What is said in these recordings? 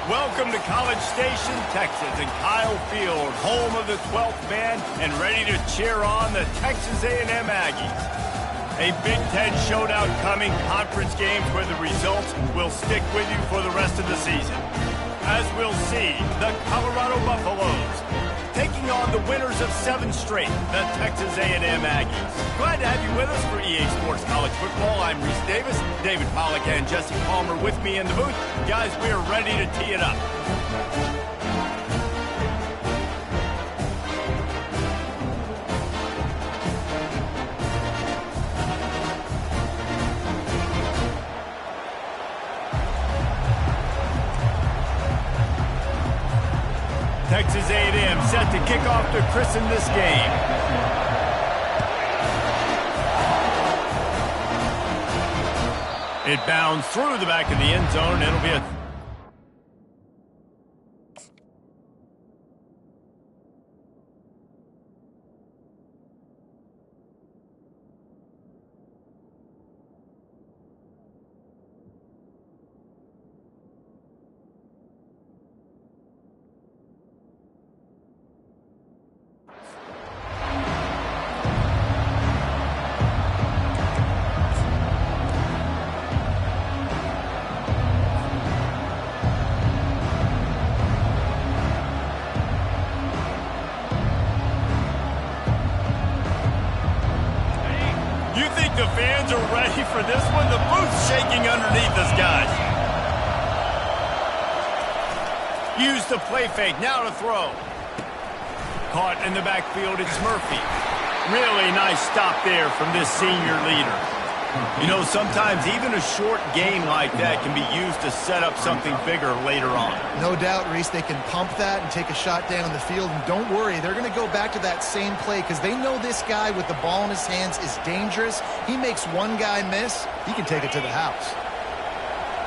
Welcome to College Station, Texas, and Kyle Field, home of the 12th man, and ready to cheer on the Texas A&M Aggies. A Big Ten showdown coming, conference games where the results will stick with you for the rest of the season. As we'll see, the Colorado Buffaloes taking on the winners of 7 straight, the Texas A&M Aggies. Glad to have you with us for EA Sports College Football. I'm Reese Davis, David Pollack, and Jesse Palmer with me in the booth. Guys, we are ready to tee it up. Texas A&M set to kick off to christen this game. It bounds through the back of the end zone. It'll be a the fans are ready for this one. The booth's shaking underneath us, guys. Use the play fake. Now to throw. Caught in the backfield, it's Murphy. Really nice stop there from this senior leader. You know, sometimes even a short gain like that can be used to set up something bigger later on. No doubt, Reese, they can pump that and take a shot down the field. And don't worry, they're going to go back to that same play because they know this guy with the ball in his hands is dangerous. He makes one guy miss, he can take it to the house.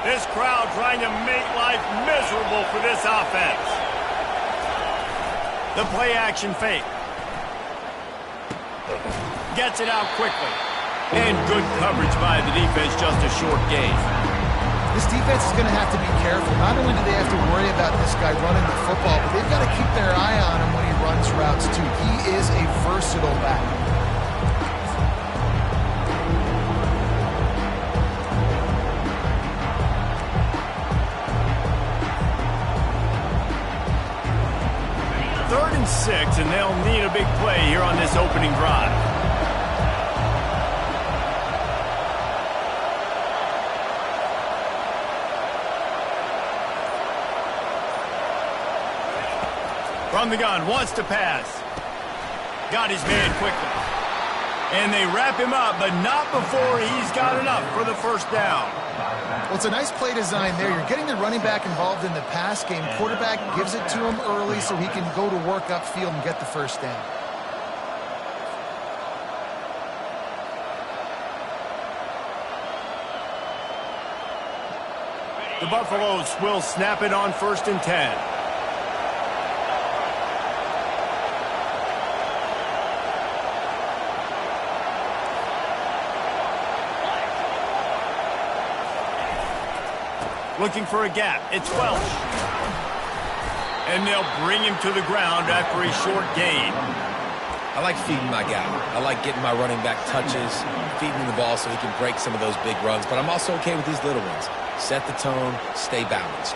This crowd trying to make life miserable for this offense. The play action fake. Gets it out quickly. And good coverage by the defense, just a short gain. This defense is going to have to be careful. Not only do they have to worry about this guy running the football, but they've got to keep their eye on him when he runs routes, too. He is a versatile back. Third and 6, and they'll need a big play here on this opening drive. From the gun, wants to pass. Got his man quickly. And they wrap him up, but not before he's got enough for the first down. Well, it's a nice play design there. You're getting the running back involved in the pass game. Quarterback gives it to him early so he can go to work upfield and get the first down. The Buffaloes will snap it on 1st and 10. Looking for a gap. It's Welch. And they'll bring him to the ground after a short gain. I like feeding my guy. I like getting my running back touches, feeding him the ball so he can break some of those big runs. But I'm also okay with these little ones. Set the tone, stay balanced.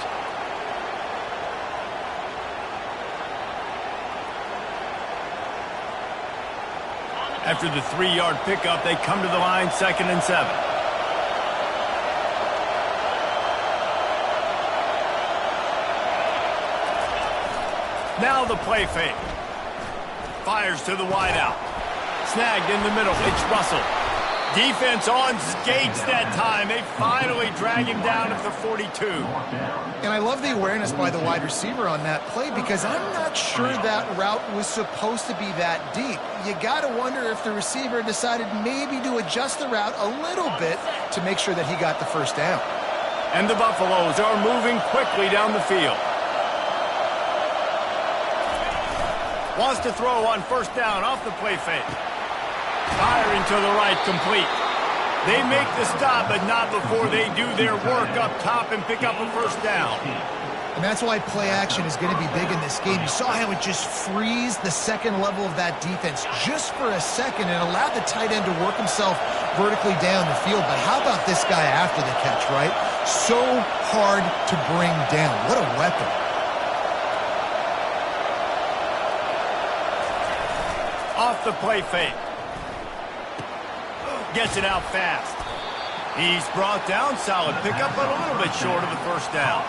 After the 3-yard pickup, they come to the line 2nd and 7. Now the play fake. Fires to the wideout. Snagged in the middle. It's Russell. Defense on skates that time. They finally drag him down at the 42. And I love the awareness by the wide receiver on that play because I'm not sure that route was supposed to be that deep. You got to wonder if the receiver decided maybe to adjust the route a little bit to make sure that he got the first down. And the Buffaloes are moving quickly down the field. Wants to throw on 1st down off the play fake. Firing to the right, complete. They make the stop, but not before they do their work up top and pick up a 1st down. And that's why play action is going to be big in this game. You saw how it just frees the second level of that defense just for a second and allowed the tight end to work himself vertically down the field. But how about this guy after the catch, right? So hard to bring down. What a weapon. Off the play fake. Gets it out fast. He's brought down. Solid pickup, but a little bit short of the 1st down.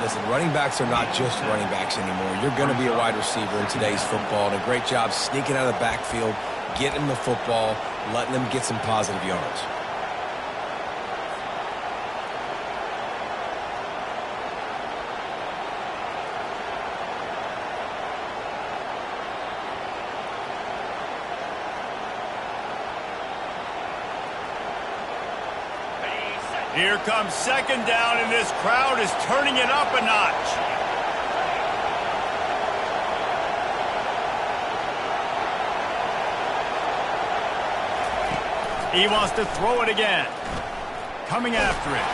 Listen, running backs are not just running backs anymore. You're going to be a wide receiver in today's football. And a great job sneaking out of the backfield, getting the football, letting them get some positive yards. Here comes 2nd down, and this crowd is turning it up a notch. He wants to throw it again. Coming after it.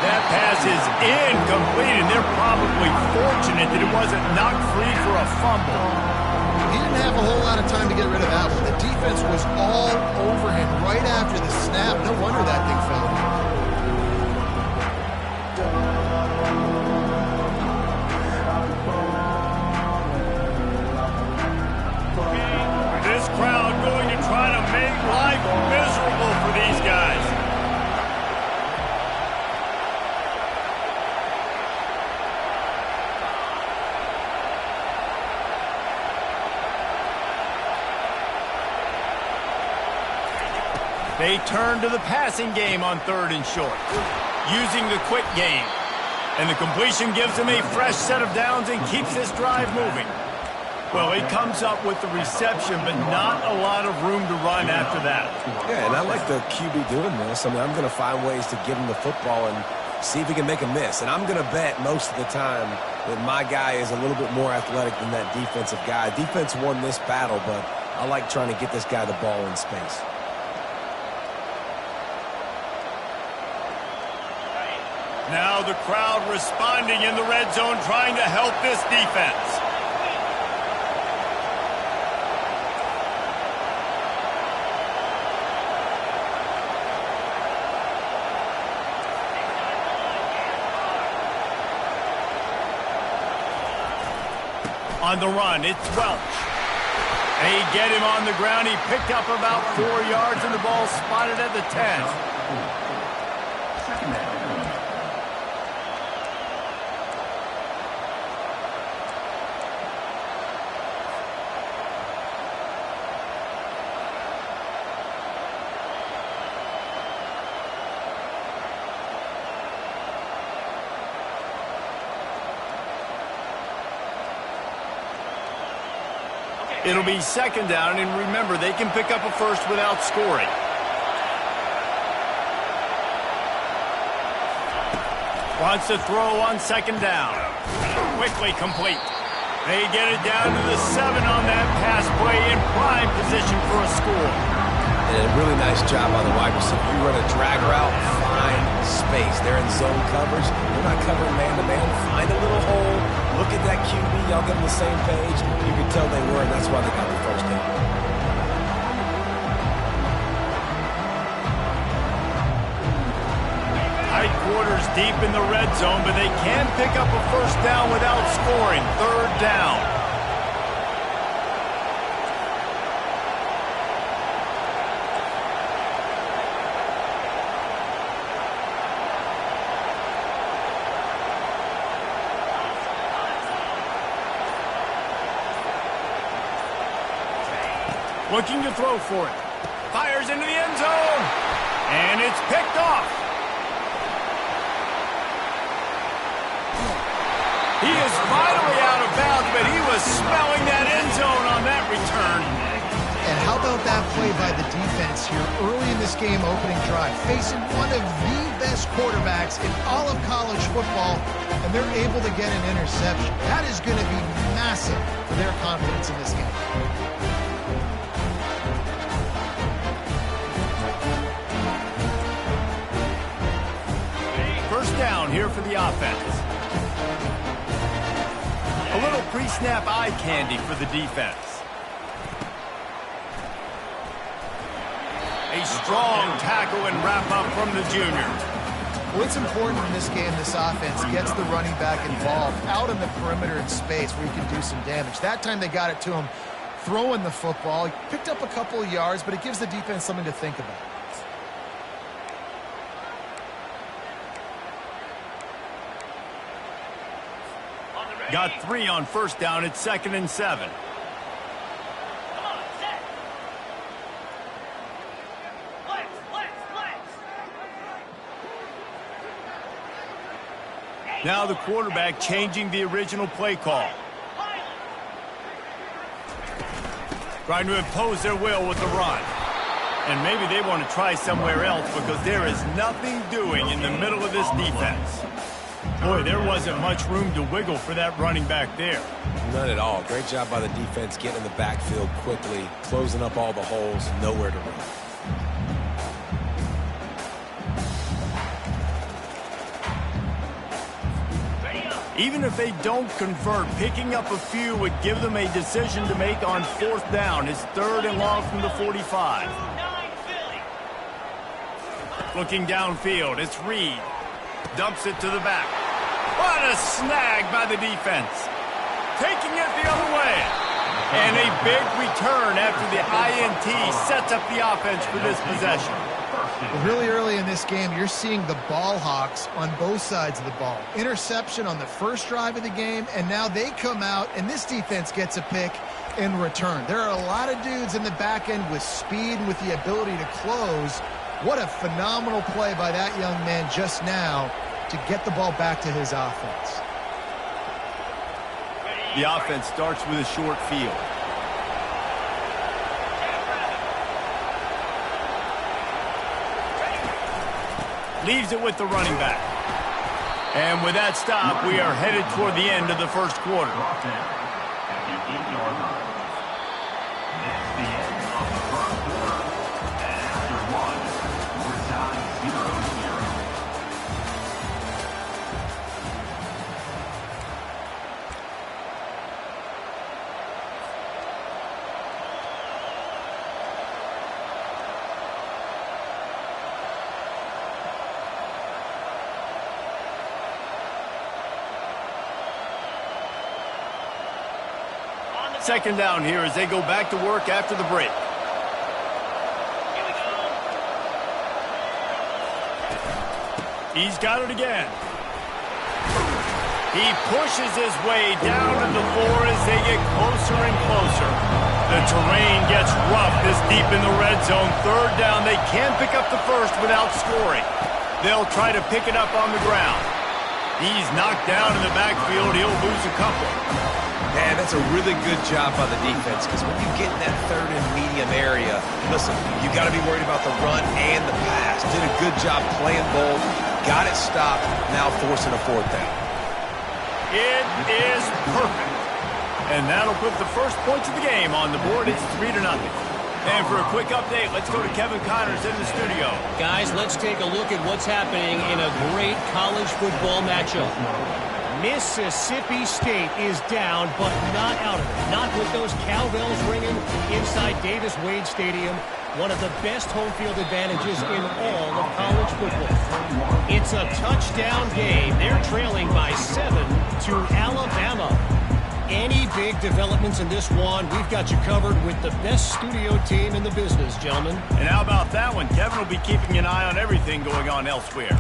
That pass is incomplete, and they're probably fortunate that it wasn't knocked free for a fumble. He didn't have a whole lot of time to get rid of that one. The defense was all over him right after the snap. No wonder that thing fell. This crowd going to try to make life miserable for these guys. They turn to the passing game on 3rd and short, using the quick game. And the completion gives them a fresh set of downs and keeps this drive moving. Well, he comes up with the reception, but not a lot of room to run after that. Yeah, and I like the QB doing this. I mean, I'm going to find ways to give him the football and see if he can make a miss. And I'm going to bet most of the time that my guy is a little bit more athletic than that defensive guy. Defense won this battle, but I like trying to get this guy the ball in space. Now the crowd responding in the red zone, trying to help this defense. On the run, it's Welch. They get him on the ground. He picked up about 4 yards, and the ball spotted at the 10. It'll be second down, and remember, they can pick up a first without scoring. Wants to throw on second down. Quickly complete. They get it down to the 7 on that pass play in prime position for a score. And a really nice job by the wide receiver. You run a drag route, find space. They're in zone coverage. They're not covering man-to-man. Find a little hole. Look at that QB. Y'all get on the same page. You can tell they were, and that's why they got the first down. Tight quarters deep in the red zone, but they can pick up a first down without scoring. Third down. Looking to throw for it. Fires into the end zone. And it's picked off. He is finally out of bounds, but he was smelling that end zone on that return. And how about that play by the defense here early in this game opening drive, facing one of the best quarterbacks in all of college football, and they're able to get an interception. That is going to be massive for their confidence in this game. First down here for the offense. A little pre-snap eye candy for the defense. A strong tackle and wrap-up from the junior. Well, it's important in this game this offense gets the running back involved out in the perimeter in space where he can do some damage. That time they got it to him throwing the football. He picked up a couple of yards, but it gives the defense something to think about. Got 3 on first down. It's 2nd and 7. Now the quarterback changing the original play call. Trying to impose their will with the run. And maybe they want to try somewhere else because there is nothing doing in the middle of this defense. Boy, there wasn't much room to wiggle for that running back there. None at all. Great job by the defense getting in the backfield quickly, closing up all the holes, nowhere to run. Even if they don't convert, picking up a few would give them a decision to make on 4th down. It's 3rd and long from the 45. Looking downfield, it's Reed. Dumps it to the back. What a snag by the defense. Taking it the other way. And a big return after the INT sets up the offense for this possession. Really early in this game, you're seeing the ball hawks on both sides of the ball. Interception on the first drive of the game, and now they come out, and this defense gets a pick in return. There are a lot of dudes in the back end with speed and with the ability to close. What a phenomenal play by that young man just now to get the ball back to his offense. The offense starts with a short field. Leaves it with the running back. And with that stop, we are headed toward the end of the first quarter. Second down here as they go back to work after the break. He's got it again. He pushes his way down to the floor as they get closer and closer. The terrain gets rough this deep in the red zone. Third down, they can pick up the first without scoring. They'll try to pick it up on the ground. He's knocked down in the backfield. He'll lose a couple. And that's a really good job by the defense, because when you get in that third and medium area, listen, you got to be worried about the run and the pass. Did a good job playing both, got it stopped, now forcing a fourth down. It is perfect. And that'll put the first points of the game on the board. It's 3-0. And for a quick update, let's go to Kevin Connors in the studio. Guys, let's take a look at what's happening in a great college football matchup. Mississippi State is down, but not out of it. Not with those cowbells ringing inside Davis-Wade Stadium, one of the best home field advantages in all of college football. It's a touchdown game. They're trailing by 7 to Alabama. Any big developments in this one, we've got you covered with the best studio team in the business, gentlemen. And how about that one? Kevin will be keeping an eye on everything going on elsewhere.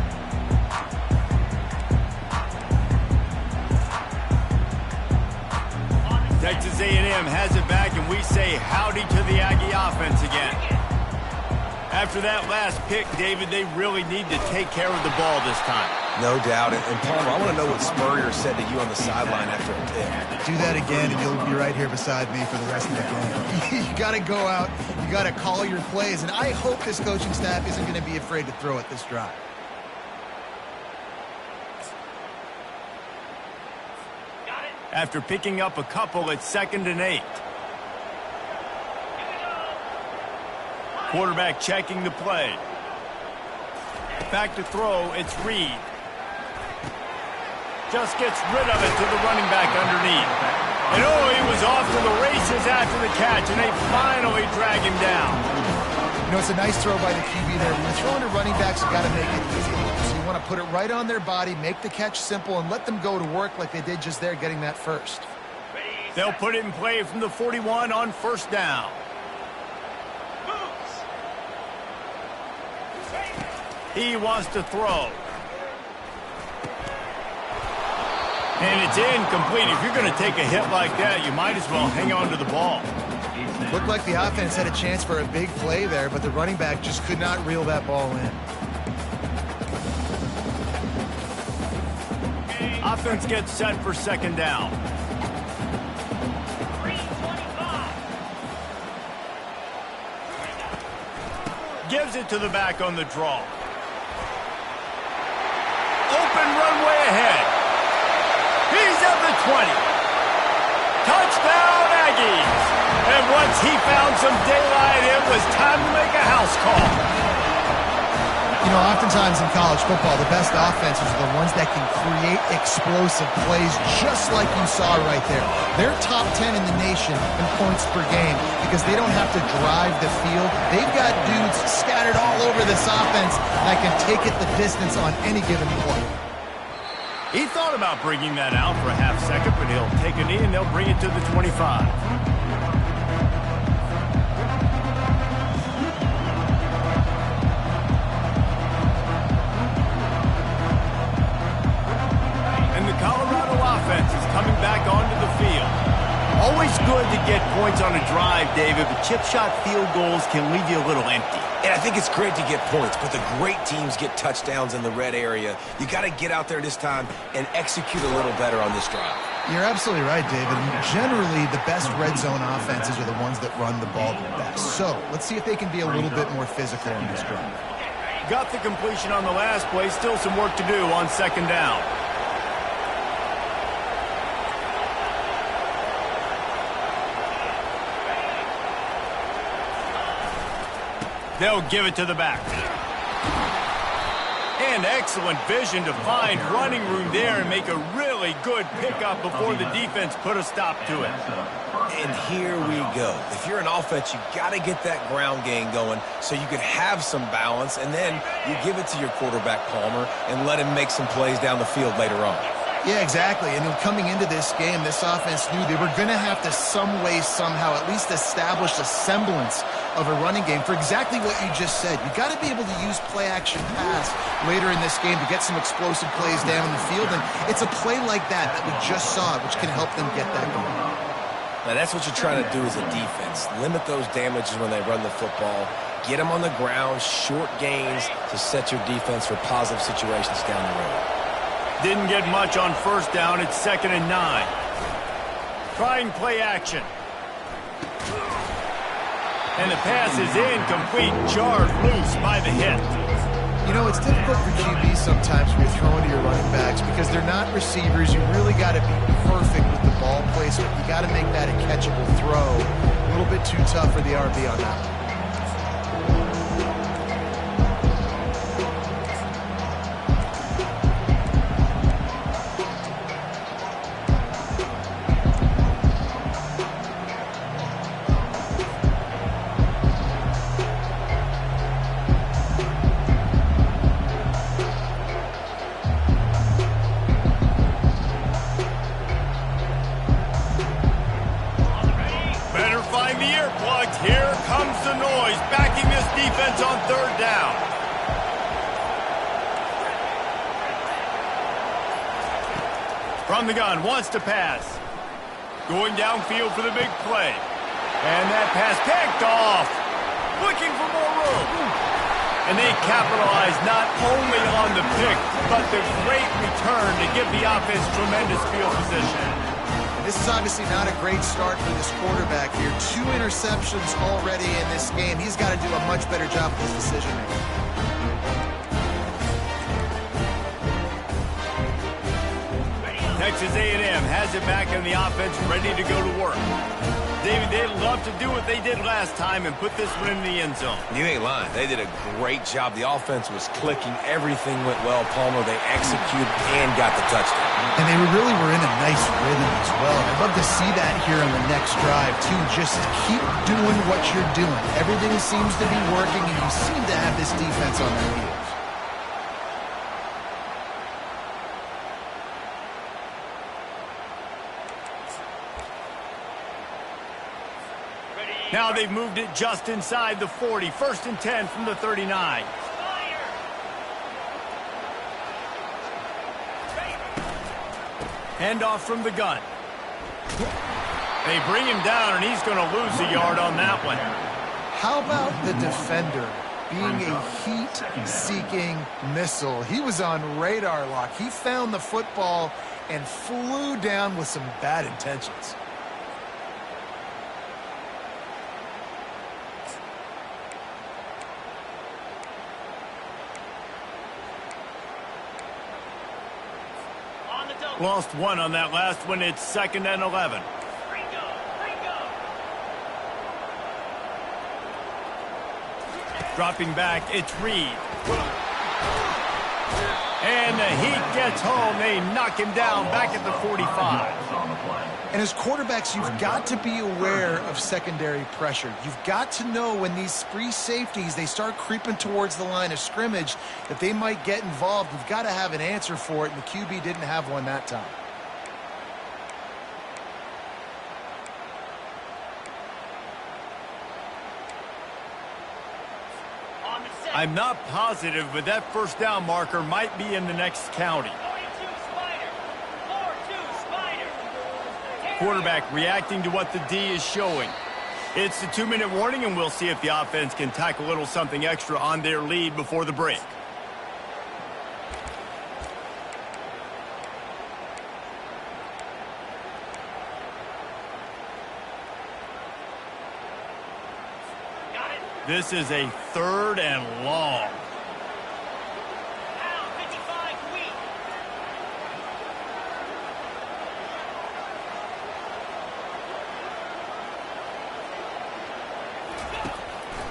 Texas A&M has it back, and we say howdy to the Aggie offense again. After that last pick, David, they really need to take care of the ball this time. No doubt. And Palmer, I want to know what Spurrier said to you on the sideline after a pick. Do that again, and you'll be right here beside me for the rest of the game. You got to go out. You got to call your plays, and I hope this coaching staff isn't going to be afraid to throw it this drive. After picking up a couple, it's 2nd and 8. Quarterback checking the play. Back to throw, it's Reed. Just gets rid of it to the running back underneath. And oh, he was off to the races after the catch, and they finally drag him down. You know, it's a nice throw by the QB there. When you're throwing to running backs, you got to make it easy. So you want to put it right on their body, make the catch simple, and let them go to work like they did just there, getting that first. They'll put it in play from the 41 on 1st down. He wants to throw. And it's incomplete. If you're going to take a hit like that, you might as well hang on to the ball. Looked like the offense had a chance for a big play there, but the running back just could not reel that ball in. Offense gets set for 2nd down. Gives it to the back on the draw. Open runway ahead. He's at the 20. Touchdown, Aggies. And once he found some daylight, it was time to make a house call. You know, oftentimes in college football, the best offenses are the ones that can create explosive plays just like you saw right there. They're top 10 in the nation in points per game because they don't have to drive the field. They've got dudes scattered all over this offense that can take it the distance on any given play. He thought about bringing that out for a half second, but he'll take a knee and they'll bring it to the 25. Coming back onto the field. Always good to get points on a drive, David, but chip shot field goals can leave you a little empty. And I think it's great to get points, but the great teams get touchdowns in the red area. You got to get out there this time and execute a little better on this drive. You're absolutely right, David. Generally, the best red zone offenses are the ones that run the ball the best. So let's see if they can be a little bit more physical on this drive. Got the completion on the last play. Still some work to do on 2nd down. They'll give it to the back. And excellent vision to find running room there and make a really good pickup before the defense put a stop to it. And here we go. If you're an offense, you got to get that ground game going so you can have some balance, and then you give it to your quarterback, Palmer, and let him make some plays down the field later on. Yeah, exactly. And coming into this game, this offense knew they were going to have to some way, somehow, at least establish a semblance of a running game for exactly what you just said. You got to be able to use play-action pass later in this game to get some explosive plays down the field. And it's a play like that we just saw, which can help them get that going. Now, that's what you're trying to do as a defense. Limit those damages when they run the football. Get them on the ground, short gains to set your defense for positive situations down the road. Didn't get much on 1st down. It's 2nd and 9. Trying play action. And the pass is incomplete, jarred loose by the hit. You know, it's difficult for QB sometimes when you're throwing to your running backs because they're not receivers. You really got to be perfect with the ball placement. You got to make that a catchable throw. A little bit too tough for the RB on that one. Here comes the noise, backing this defense on third down. From the gun, wants to pass. Going downfield for the big play. And that pass picked off. Looking for more room. And they capitalize not only on the pick, but the great return to give the offense tremendous field position. This is obviously not a great start for this quarterback here. 2 interceptions already in this game. He's got to do a much better job with his decision making. Texas A&M has it back in the offense, ready to go to work. David, they'd love to do what they did last time and put this one in the end zone. You ain't lying. They did a great job. The offense was clicking. Everything went well, Palmer. They executed and got the touchdown. And they really were in a nice rhythm as well. I'd love to see that here on the next drive, too. Just keep doing what you're doing. Everything seems to be working, and you seem to have this defense on their heels. Now they've moved it just inside the 40. 1st and 10 from the 39. Handoff from the gun. They bring him down, and he's going to lose a yard on that one. How about the defender being a heat-seeking missile? He was on radar lock. He found the football and flew down with some bad intentions. Lost one on that last one. It's 2nd and 11. Dropping back, it's Reed. And the heat gets home. They knock him down back at the 45. And as quarterbacks, you've got to be aware of secondary pressure. You've got to know when these free safeties, they start creeping towards the line of scrimmage, that they might get involved. You've got to have an answer for it, and the QB didn't have one that time. I'm not positive, but that 1st down marker might be in the next county. Quarterback reacting to what the D is showing. It's the 2-minute warning, and we'll see if the offense can tack a little something extra on their lead before the break. This is a 3rd and long.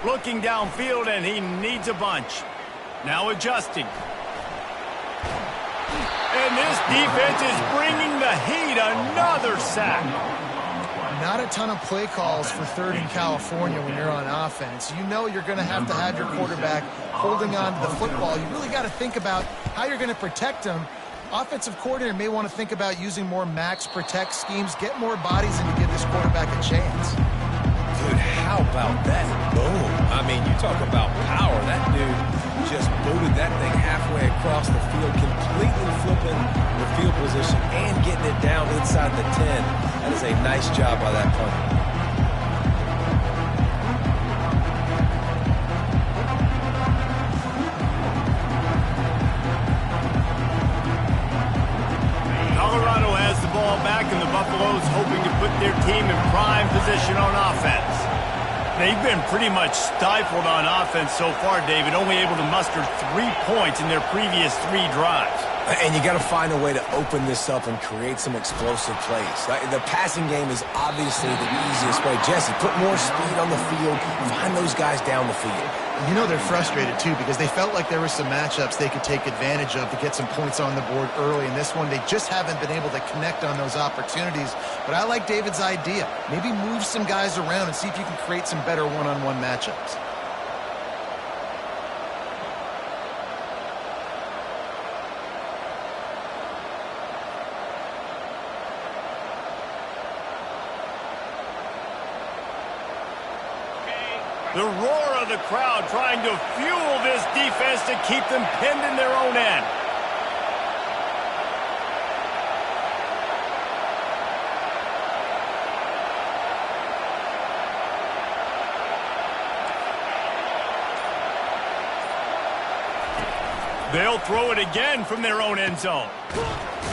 Looking downfield, and he needs a bunch. Now adjusting. And this defense is bringing the heat. Another sack. Not a ton of play calls for 3rd in California when you're on offense. You know you're going to have your quarterback holding on to the football. You really got to think about how you're going to protect him. Offensive coordinator may want to think about using more max protect schemes, get more bodies in to give this quarterback a chance. Dude, how about that? Boom. I mean, you talk about power. That dude just booted that thing halfway across the field, completely flipping the field position and getting it down inside the 10. That is a nice job by that punter. Colorado has the ball back, and the Buffaloes hoping to put put their team in prime position on offense. They've been pretty much stifled on offense so far, David, only able to muster 3 points in their previous 3 drives. And you got to find a way to open this up and create some explosive plays. The passing game is obviously the easiest way. Jesse, put more speed on the field. Find those guys down the field. You know they're frustrated, too, because they felt like there were some matchups they could take advantage of to get some points on the board early. In this one, they just haven't been able to connect on those opportunities. But I like David's idea. Maybe move some guys around and see if you can create some better one-on-one matchups. The roar of the crowd trying to fuel this defense to keep them pinned in their own end. They'll throw it again from their own end zone.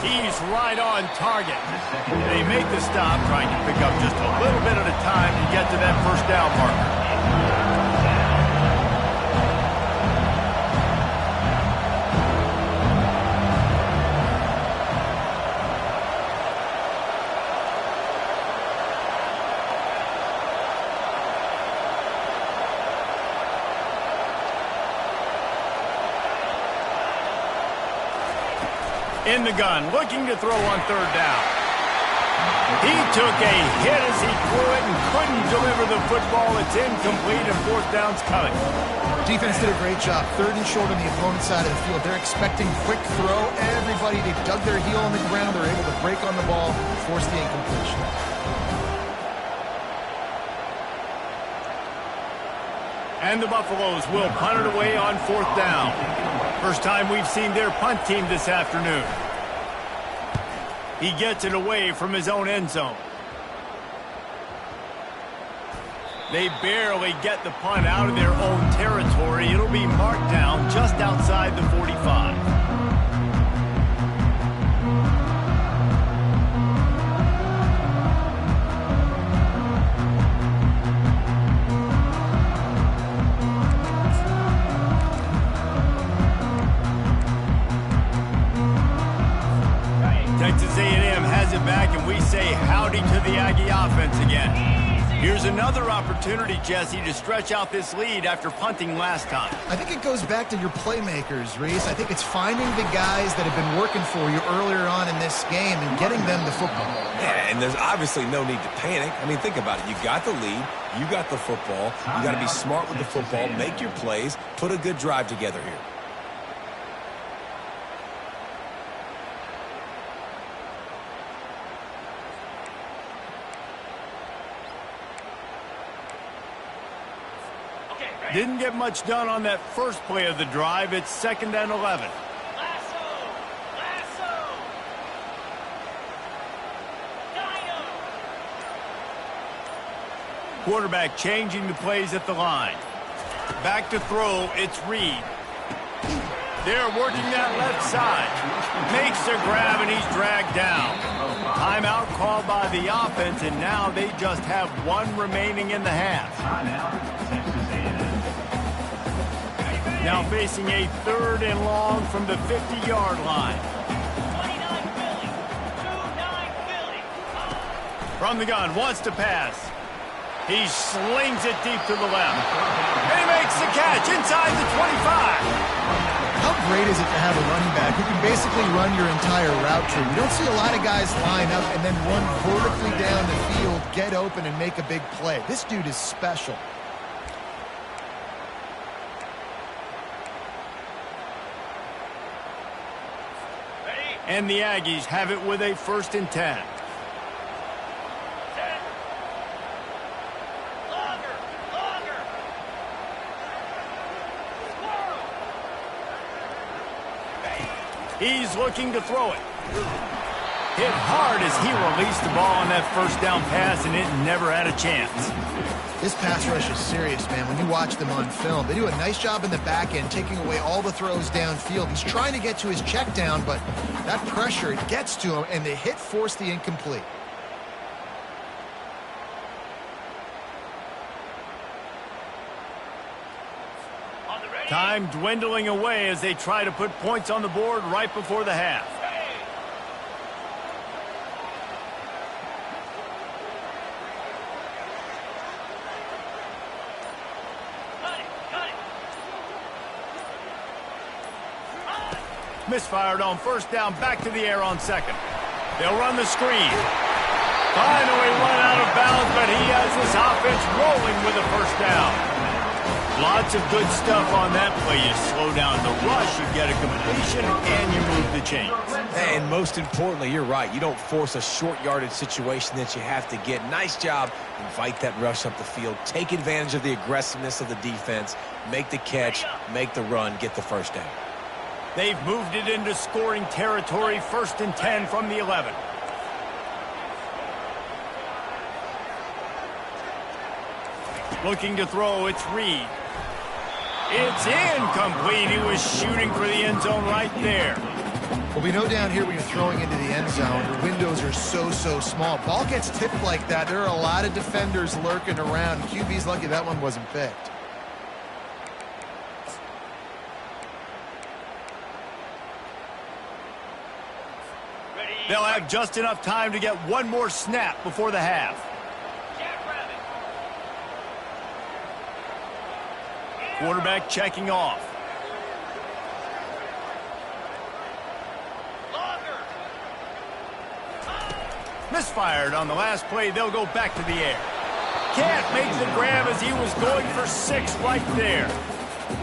He's right on target. They make the stop, trying to pick up just a little bit at a time to get to that first down marker. In the gun, looking to throw on third down. He took a hit as he threw it and couldn't deliver the football. It's incomplete and fourth down's coming. Defense did a great job. Third and short on the opponent's side of the field. They're expecting quick throw. Everybody, they dug their heel on the ground. They're able to break on the ball, force the incompletion. And the Buffaloes will punt it away on fourth down. First time we've seen their punt team this afternoon. He gets it away from his own end zone. They barely get the punt out of their own territory. It'll be marked down just outside the 45. Texas A&M has it back, and we say howdy to the Aggie offense again. Here's another opportunity, Jesse, to stretch out this lead after punting last time. I think it goes back to your playmakers, Reese. I think it's finding the guys that have been working for you earlier on in this game and getting them the football. Yeah, and there's obviously no need to panic. I mean, think about it. You got the lead. You got the football. You got to be smart with the football, make your plays, put a good drive together here. Didn't get much done on that first play of the drive. It's 2nd and 11. Quarterback changing the plays at the line. Back to throw, it's Reed. They're working that left side. Makes a grab, and he's dragged down. Timeout called by the offense, and now they just have one remaining in the half. Now facing a 3rd and long from the 50-yard line. From the gun, wants to pass. He slings it deep to the left. And he makes the catch inside the 25. How great is it to have a running back who can basically run your entire route tree? You don't see a lot of guys line up and then run vertically down the field, get open, and make a big play. This dude is special. And the Aggies have it with a 1st and 10. He's looking to throw it. Hit hard as he released the ball on that first down pass, and it never had a chance. This pass rush is serious, man. When you watch them on film, they do a nice job in the back end, taking away all the throws downfield. He's trying to get to his check down, but that pressure, it gets to him, and the hit forced the incomplete. Time dwindling away as they try to put points on the board right before the half. Misfired on first down, back to the air on second. They'll run the screen. Finally run out of bounds, but he has his offense rolling with a first down. Lots of good stuff on that play. You slow down the rush, you get a completion, and you move the chains. And most importantly, you're right. You don't force a short yardage situation that you have to get. Nice job. Invite that rush up the field. Take advantage of the aggressiveness of the defense. Make the catch, make the run, get the first down. They've moved it into scoring territory, 1st and 10 from the 11. Looking to throw, it's Reed. It's incomplete. He was shooting for the end zone right there. Well, we know down here when you're throwing into the end zone, the windows are so small. Ball gets tipped like that. There are a lot of defenders lurking around. QB's lucky that one wasn't picked. They'll have just enough time to get one more snap before the half. Quarterback checking off. Misfired on the last play. They'll go back to the air. Can't make the grab as he was going for 6 right there.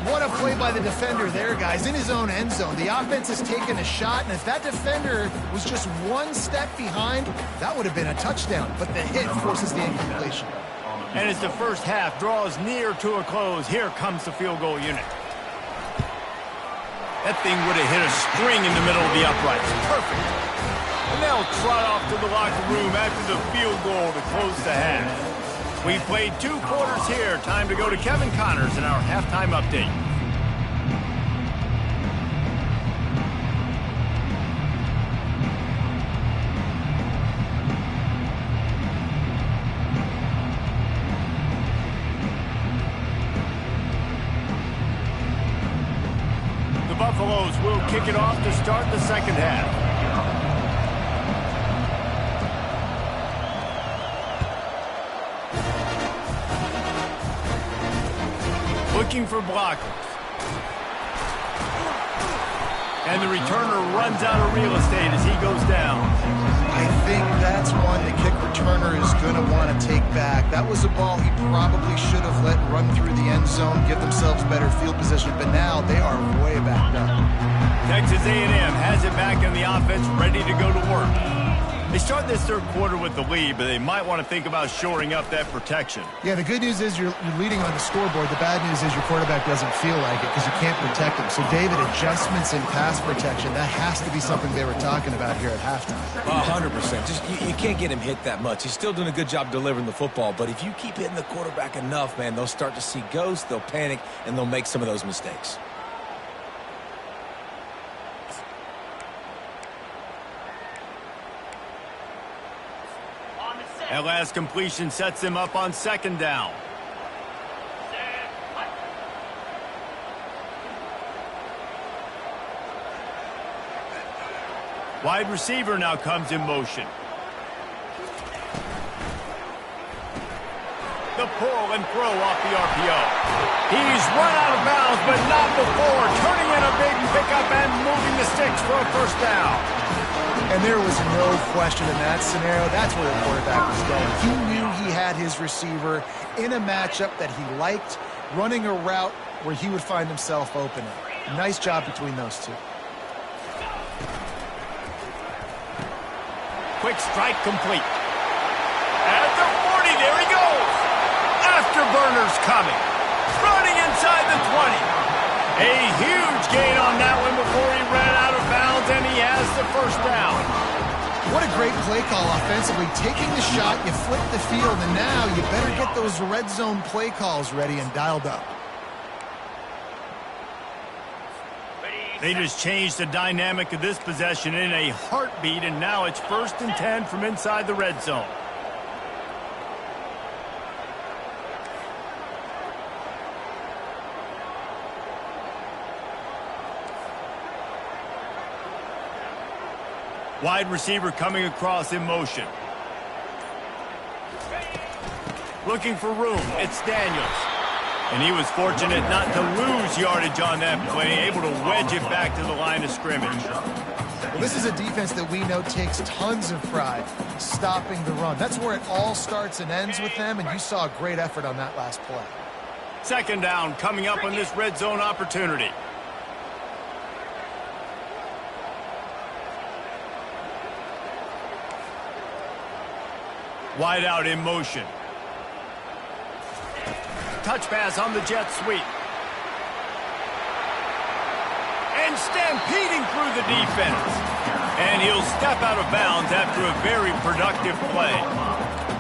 What a play by the defender there, guys. In his own end zone. The offense has taken a shot, and if that defender was just one step behind, that would have been a touchdown. But the hit forces the incompletion. And as the first half draws near to a close, here comes the field goal unit. That thing would have hit a string in the middle of the uprights. Perfect. And they'll trot off to the locker room after the field goal to close the half. We played 2 quarters here. Time to go to Kevin Connors in our halftime update. The Buffaloes will kick it off to start the second half. Looking for blockers. And the returner runs out of real estate as he goes down. I think that's one the kick returner is going to want to take back. That was a ball he probably should have let run through the end zone, give themselves better field position, but now they are way backed up. Texas A&M has it back in the offense, ready to go to work. They start this third quarter with the lead, but they might want to think about shoring up that protection. Yeah, the good news is you're leading on the scoreboard. The bad news is your quarterback doesn't feel like it because you can't protect him. So, David, adjustments in pass protection, that has to be something they were talking about here at halftime. 100%. Just you can't get him hit that much. He's still doing a good job delivering the football, but if you keep hitting the quarterback enough, man, they'll start to see ghosts, they'll panic, and they'll make some of those mistakes. That last completion sets them up on second down. Wide receiver now comes in motion. The pull and throw off the RPO. He's run out of bounds, but not before turning in a big pickup and moving the sticks for a first down. And there was no question in that scenario. That's where the quarterback was going. He knew he had his receiver in a matchup that he liked, running a route where he would find himself open. Nice job between those two. Quick strike complete. At the 40, there he goes. Afterburner's coming. Running inside the 20. A huge gain on that one before he ran out of bounds, and he has the first down. What a great play call offensively. Taking the shot, you flip the field, and now you better get those red zone play calls ready and dialed up. They just changed the dynamic of this possession in a heartbeat, and now it's 1st and 10 from inside the red zone. Wide receiver coming across in motion. Looking for room. It's Daniels. And he was fortunate not to lose yardage on that play, able to wedge it back to the line of scrimmage. Well, this is a defense that we know takes tons of pride stopping the run. That's where it all starts and ends with them, and you saw a great effort on that last play. Second down coming up on this red zone opportunity. Wide out in motion. Touch pass on the jet sweep. And stampeding through the defense. And he'll step out of bounds after a very productive play.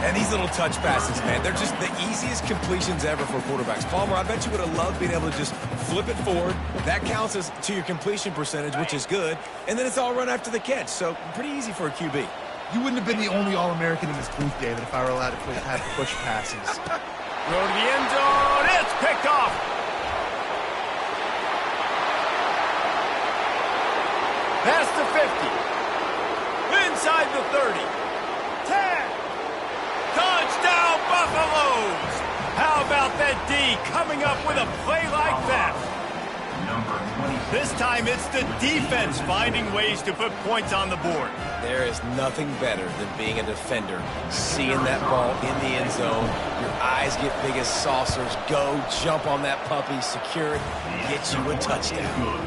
And these little touch passes, man, they're just the easiest completions ever for quarterbacks. Palmer, I bet you would have loved being able to just flip it forward. That counts as to your completion percentage, which is good. And then it's all run after the catch. So pretty easy for a QB. You wouldn't have been the only All-American in this booth, David, if I were allowed to have push passes. Throw to the end zone. It's picked off. Past the 50. Inside the 30. 10. Touchdown, Buffaloes. How about that D coming up with a play like that? This time it's the defense finding ways to put points on the board. There is nothing better than being a defender, seeing that ball in the end zone. Your eyes get big as saucers. Go, jump on that puppy, secure it, get you a touchdown.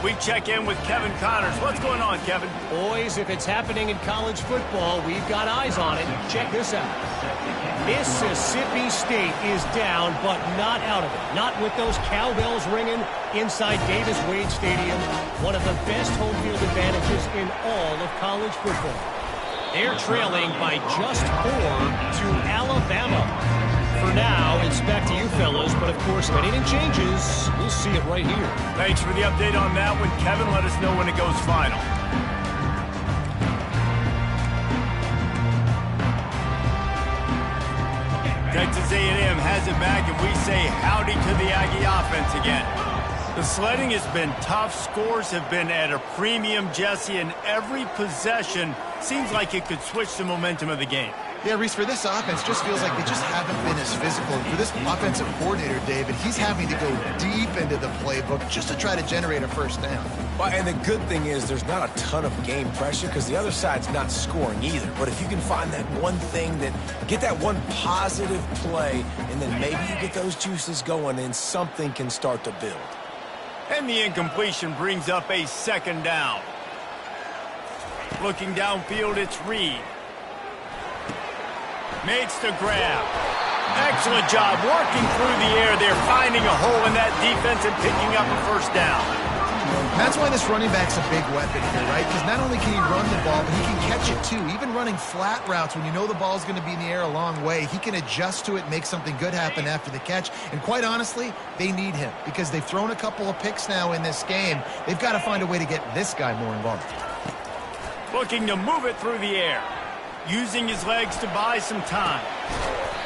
We check in with Kevin Connors. What's going on, Kevin? Boys, if it's happening in college football, we've got eyes on it. Check this out. Mississippi State is down, but not out of it. Not with those cowbells ringing inside Davis-Wade Stadium, one of the best home field advantages in all of college football. They're trailing by just 4 to Alabama. For now, it's back to you fellas, but of course, if anything changes, we'll see it right here. Thanks for the update on that one, Kevin. Let us know when it goes final. Texas A&M has it back, and we say howdy to the Aggie offense again. The sledding has been tough. Scores have been at a premium, Jesse, and every possession seems like it could switch the momentum of the game. Yeah, Reese, for this offense, just feels like they just haven't been as physical. And for this offensive coordinator, David, he's having to go deep into the playbook just to try to generate a first down. Well, and the good thing is there's not a ton of game pressure because the other side's not scoring either. But if you can find that one thing, get that one positive play, and then maybe you get those juices going, and something can start to build. And the incompletion brings up a second down. Looking downfield, it's Reed. Makes the grab. Excellent job working through the air there, finding a hole in that defense and picking up a first down. That's why this running back's a big weapon here, right? Because not only can he run the ball, but he can catch it too. Even running flat routes when you know the ball's going to be in the air a long way, he can adjust to it, make something good happen after the catch. And quite honestly, they need him because they've thrown a couple of picks now in this game. They've got to find a way to get this guy more involved. Looking to move it through the air. Using his legs to buy some time.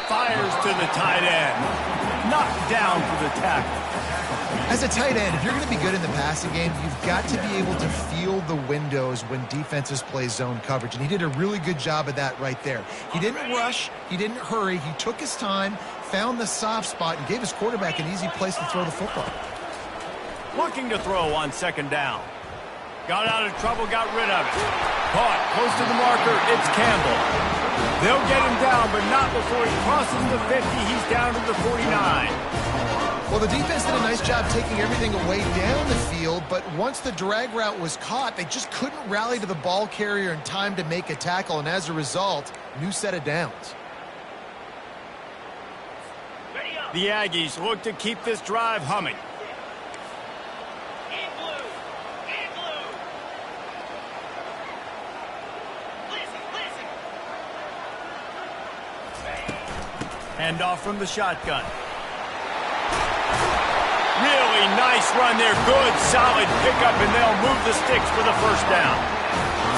Fires to the tight end. Knocked down for the tackle. As a tight end, if you're going to be good in the passing game, you've got to be able to feel the windows when defenses play zone coverage. And he did a really good job of that right there. He didn't rush. He didn't hurry. He took his time, found the soft spot, and gave his quarterback an easy place to throw the football. Looking to throw on second down. Got out of trouble, got rid of it. Caught, close to the marker, it's Campbell. They'll get him down, but not before he crosses the 50. He's down to the 49. Well, the defense did a nice job taking everything away down the field, but once the drag route was caught, they just couldn't rally to the ball carrier in time to make a tackle, and as a result, new set of downs. The Aggies look to keep this drive humming. Hand off from the shotgun. Really nice run there. Good, solid pickup, and they'll move the sticks for the first down.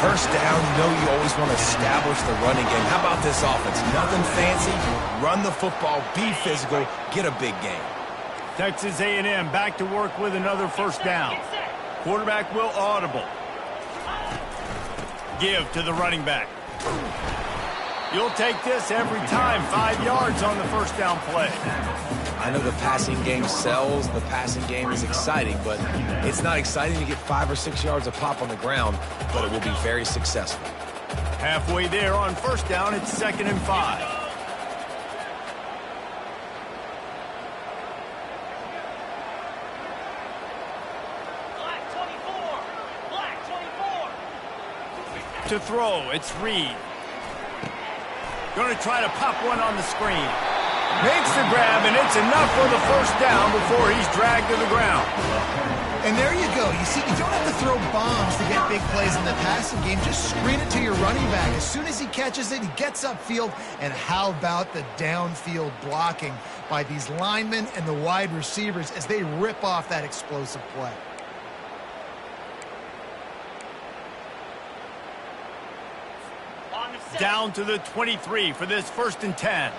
First down, you know you always want to establish the running game. How about this offense? Nothing fancy. Run the football, be physical, get a big game. Texas A&M back to work with another first down. Quarterback will audible. give to the running back. You'll take this every time. 5 yards on the first down play. I know the passing game sells, the passing game is exciting, but it's not exciting to get 5 or 6 yards a pop on the ground, but it will be very successful. Halfway there on first down, it's 2nd and 5. To throw, it's Reed. Going to try to pop one on the screen. Makes the grab, and it's enough for the first down before he's dragged to the ground. And there you go. You see, you don't have to throw bombs to get big plays in the passing game. Just screen it to your running back. As soon as he catches it, he gets upfield. And how about the downfield blocking by these linemen and the wide receivers as they rip off that explosive play? Down to the 23 for this 1st and 10.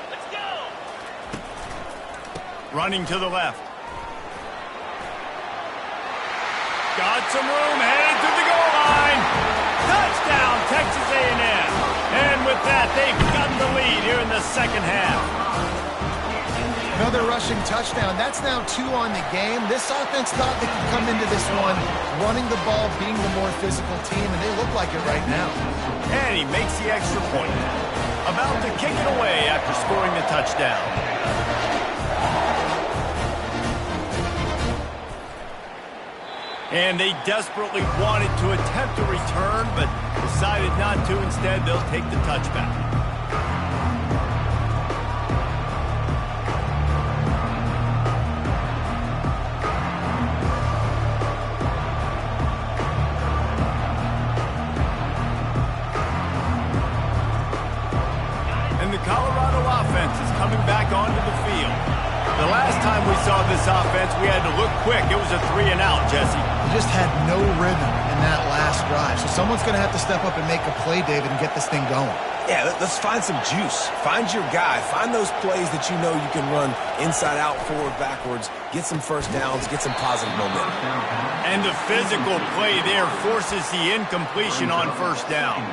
Let's go! Running to the left. Got some room, headed to the goal line. Touchdown, Texas A&M. And with that, they've got the lead here in the second half. Another rushing touchdown. That's now 2 on the game. This offense thought they could come into this one running the ball, being the more physical team, and they look like it right now. And he makes the extra point. About to kick it away after scoring the touchdown. And they desperately wanted to attempt a return, but decided not to. Instead, they'll take the touchback. Colorado offense is coming back onto the field. The last time we saw this offense, we had to look quick. It was a 3-and-out, Jesse. They just had no rhythm in that last drive. So someone's going to have to step up and make a play, David, and get this thing going. Yeah, let's find some juice. Find your guy. Find those plays that you know you can run inside out, forward, backwards. Get some first downs. Get some positive momentum. And the physical play there forces the incompletion on first down.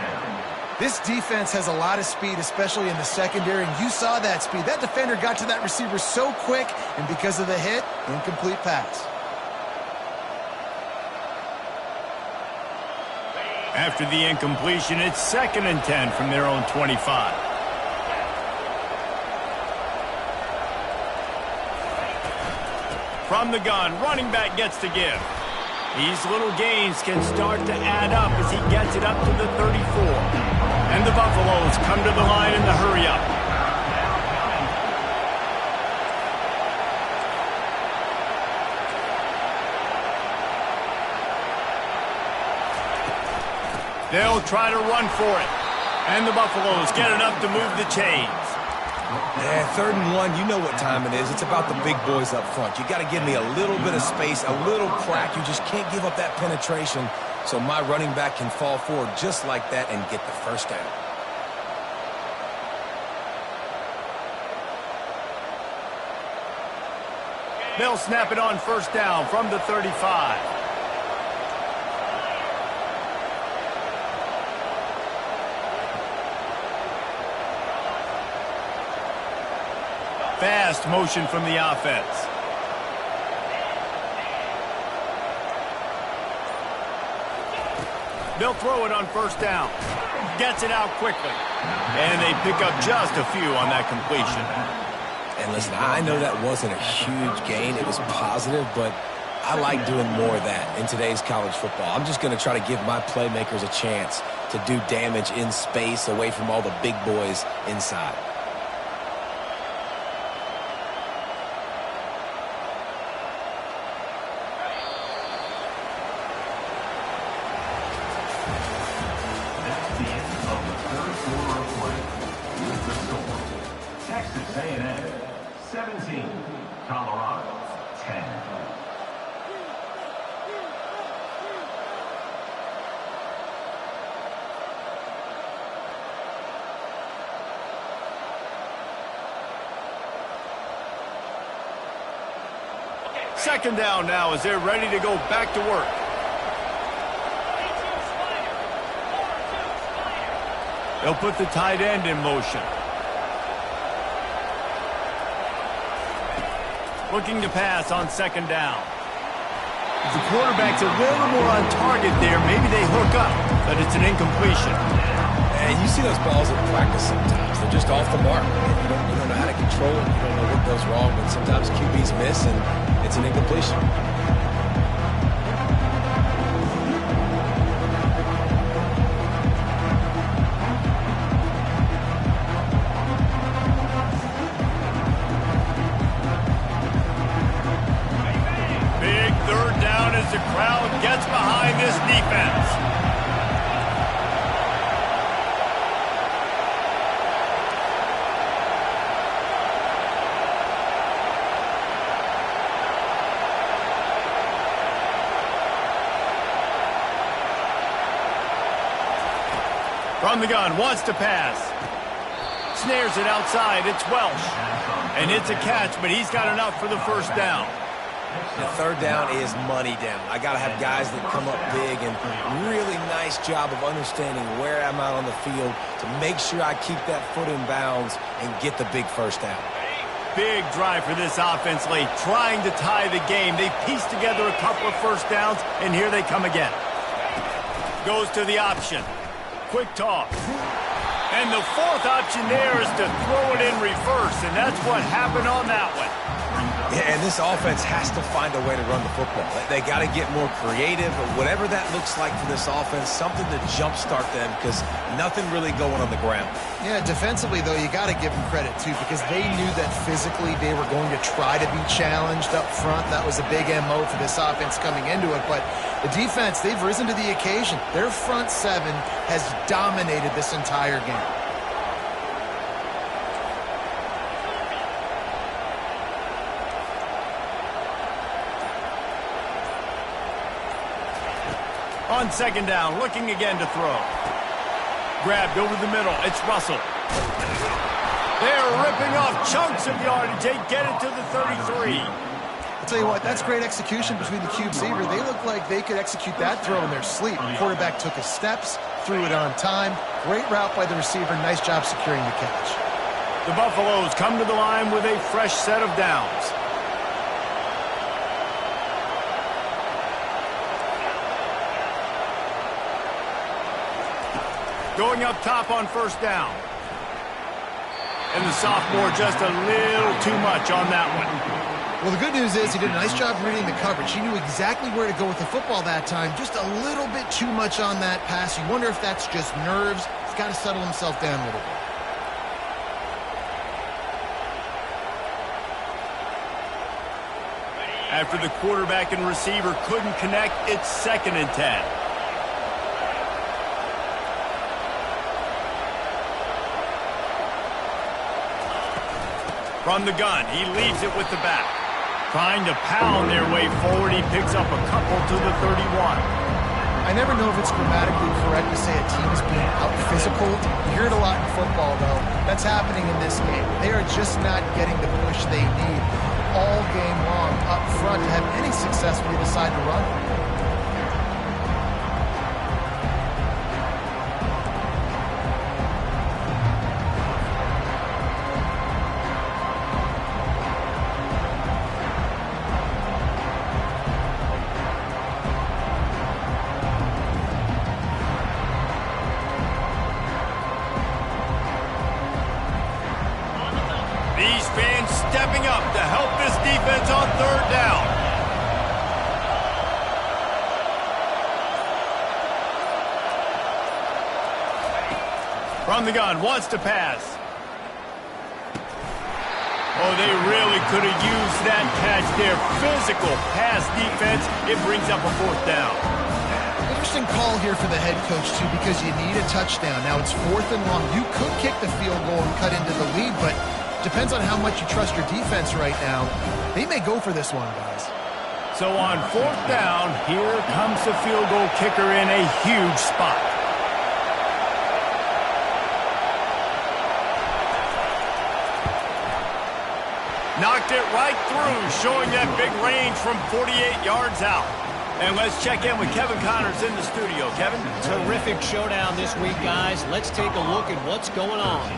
This defense has a lot of speed, especially in the secondary, and you saw that speed. That defender got to that receiver so quick, and because of the hit, incomplete pass. After the incompletion, it's 2nd and 10 from their own 25. From the gun, running back gets to give. These little gains can start to add up as he gets it up to the 34. And the Buffaloes come to the line in the hurry-up. They'll try to run for it. And the Buffaloes get enough to move the chains. Yeah, 3rd and 1, you know what time it is. It's about the big boys up front. You got to give me a little bit of space, a little crack. You just can't give up that penetration so my running back can fall forward just like that and get the first down. They'll snap it on first down from the 35. Fast motion from the offense. They'll throw it on first down. Gets it out quickly. And they pick up just a few on that completion. And listen, I know that wasn't a huge gain. It was positive, but I like doing more of that in today's college football. I'm just going to try to give my playmakers a chance to do damage in space away from all the big boys inside. Texas A&M 17, Colorado 10. Second down now as they're ready to go back to work. They'll put the tight end in motion. Looking to pass on second down. If the quarterback's a little more on target there, maybe they hook up, but it's an incompletion. And you see those balls in practice sometimes. They're just off the mark. You don't know how to control it. You don't know what goes wrong, but sometimes QBs miss, and it's an incompletion. Big third down as the crowd gets behind this defense. From the gun, wants to pass. Snares it outside, it's Welsh. And it's a catch, but he's got enough for the first down. The third down is money down. I got to have guys that come up big, and really nice job of understanding where I'm out on the field to make sure I keep that foot in bounds and get the big first down. Big drive for this offense late, trying to tie the game. They pieced together a couple of first downs, and here they come again. Goes to the option. Quick toss. And the fourth option there is to throw it in reverse, and that's what happened on that one. Yeah, and this offense has to find a way to run the football. They got to get more creative, or whatever that looks like for this offense, something to jumpstart them, because nothing really going on the ground. Yeah, defensively, though, you got to give them credit, too, because they knew that physically they were going to try to be challenged up front. That was a big MO for this offense coming into it. But the defense, they've risen to the occasion. Their front seven has dominated this entire game. On second down, looking again to throw. Grabbed over the middle. It's Russell. They're ripping off chunks of yardage. They get it to the 33. I'll tell you what, that's great execution between the QB receiver. They look like they could execute that throw in their sleep. The quarterback took his steps, threw it on time. Great route by the receiver. Nice job securing the catch. The Buffaloes come to the line with a fresh set of downs. Going up top on first down. And the sophomore just a little too much on that one. Well, the good news is he did a nice job reading the coverage. He knew exactly where to go with the football that time. Just a little bit too much on that pass. You wonder if that's just nerves. He's got to settle himself down a little bit. After the quarterback and receiver couldn't connect, it's 2nd and 10. From the gun, he leaves it with the back. Trying to pound their way forward, he picks up a couple to the 31. I never know if it's grammatically correct to say a team is being out-physical. You hear it a lot in football, though. That's happening in this game. They are just not getting the push they need all game long up front to have any success when they decide to run. These fans stepping up to help this defense on third down. From the gun, wants to pass. Oh, they really could have used that catch there. Physical pass defense. It brings up a fourth down. Interesting call here for the head coach, too, because you need a touchdown. Now it's 4th and long. You could kick the field goal and cut into the lead, but depends on how much you trust your defense right now. They may go for this one, guys. So on 4th down, here comes the field goal kicker in a huge spot. Knocked it right through, showing that big range from 48 yards out. And let's check in with Kevin Connors in the studio. Kevin? Terrific showdown this week, guys. Let's take a look at what's going on.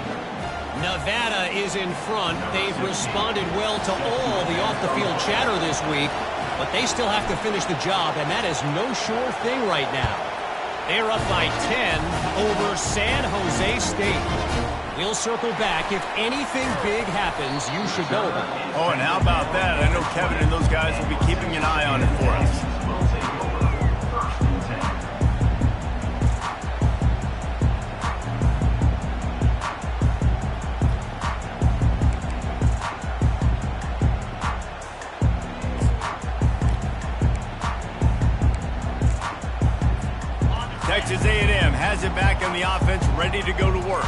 Nevada is in front. They've responded well to all the off-the-field chatter this week, but they still have to finish the job, and that is no sure thing right now. They're up by 10 over San Jose State. We'll circle back. If anything big happens, you should know about it. Oh, and how about that? I know Kevin and those guys will be keeping an eye on it for us. Texas A&M has it back on the offense, ready to go to work.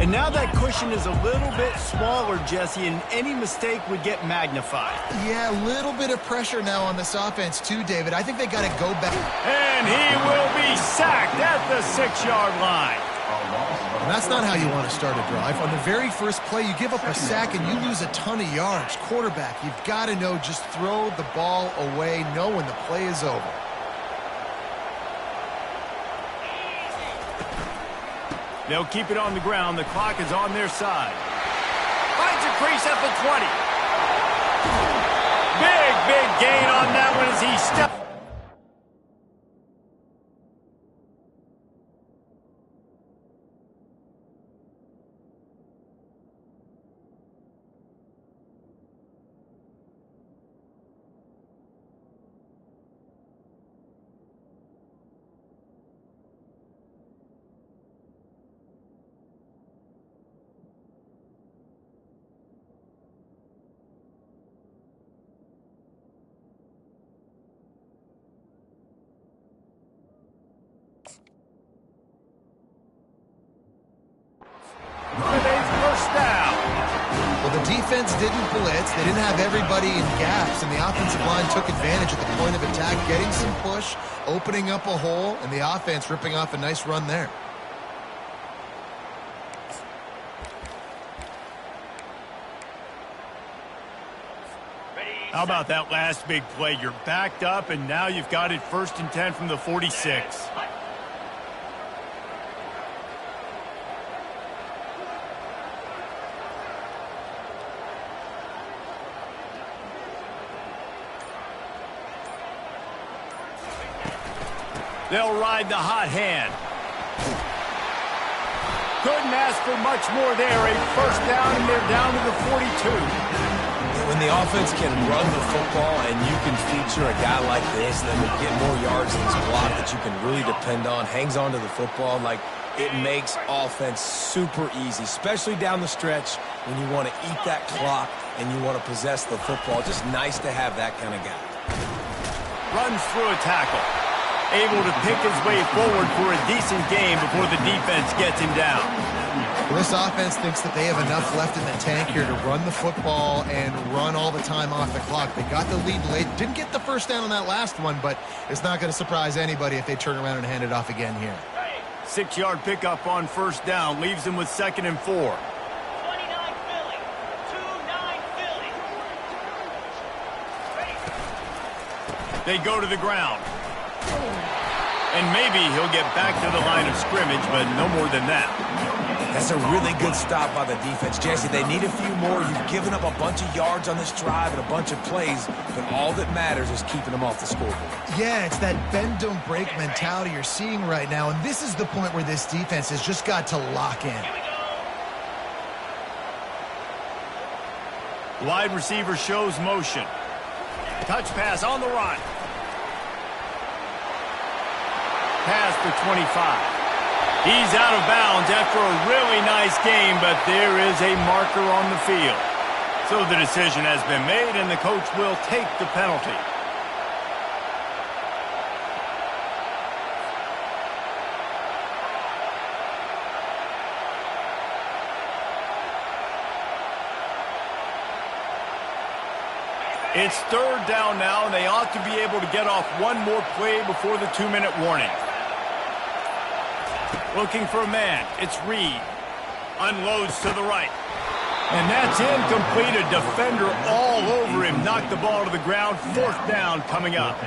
And now that cushion is a little bit smaller, Jesse, and any mistake would get magnified. Yeah, a little bit of pressure now on this offense too, David. I think they got to go back. And he will be sacked at the 6-yard line. And that's not how you want to start a drive. On the very first play, you give up a sack and you lose a ton of yards. Quarterback, you've got to know, just throw the ball away, know when the play is over. They'll keep it on the ground. The clock is on their side. Finds a crease at the 20. Big gain on that one as he steps. First down. Well, the defense didn't blitz. They didn't have everybody in gaps, and the offensive line took advantage at the point of attack, getting some push, opening up a hole, and the offense ripping off a nice run there. How about that last big play? You're backed up, and now you've got it 1st and 10 from the 46. They'll ride the hot hand. Couldn't ask for much more there. A first down, and they're down to the 42. When the offense can run the football and you can feature a guy like this that will get more yards in his block that you can really depend on, hangs on to the football, like it makes offense super easy, especially down the stretch when you want to eat that clock and you want to possess the football. Just nice to have that kind of guy. Runs through a tackle. Able to pick his way forward for a decent game before the defense gets him down. Well, this offense thinks that they have enough left in the tank here to run the football and run all the time off the clock. They got the lead late. Didn't get the first down on that last one, but it's not going to surprise anybody if they turn around and hand it off again here. 6-yard pickup on first down. Leaves them with 2nd and 4. 29 Philly. 2-9 Philly. They go to the ground. And maybe he'll get back to the line of scrimmage, but no more than that. That's a really good stop by the defense. Jesse, they need a few more. You've given up a bunch of yards on this drive and a bunch of plays, but all that matters is keeping them off the scoreboard. Yeah, it's that bend, don't break mentality you're seeing right now, and this is the point where this defense has just got to lock in. Wide receiver shows motion. Touch pass on the run. Past the 25. He's out of bounds after a really nice game, but there is a marker on the field. So the decision has been made, and the coach will take the penalty. It's 3rd down now, and they ought to be able to get off one more play before the 2-minute warning. Looking for a man. It's Reed. Unloads to the right. And that's incomplete. A defender all over him. Knocked the ball to the ground. 4th down coming up.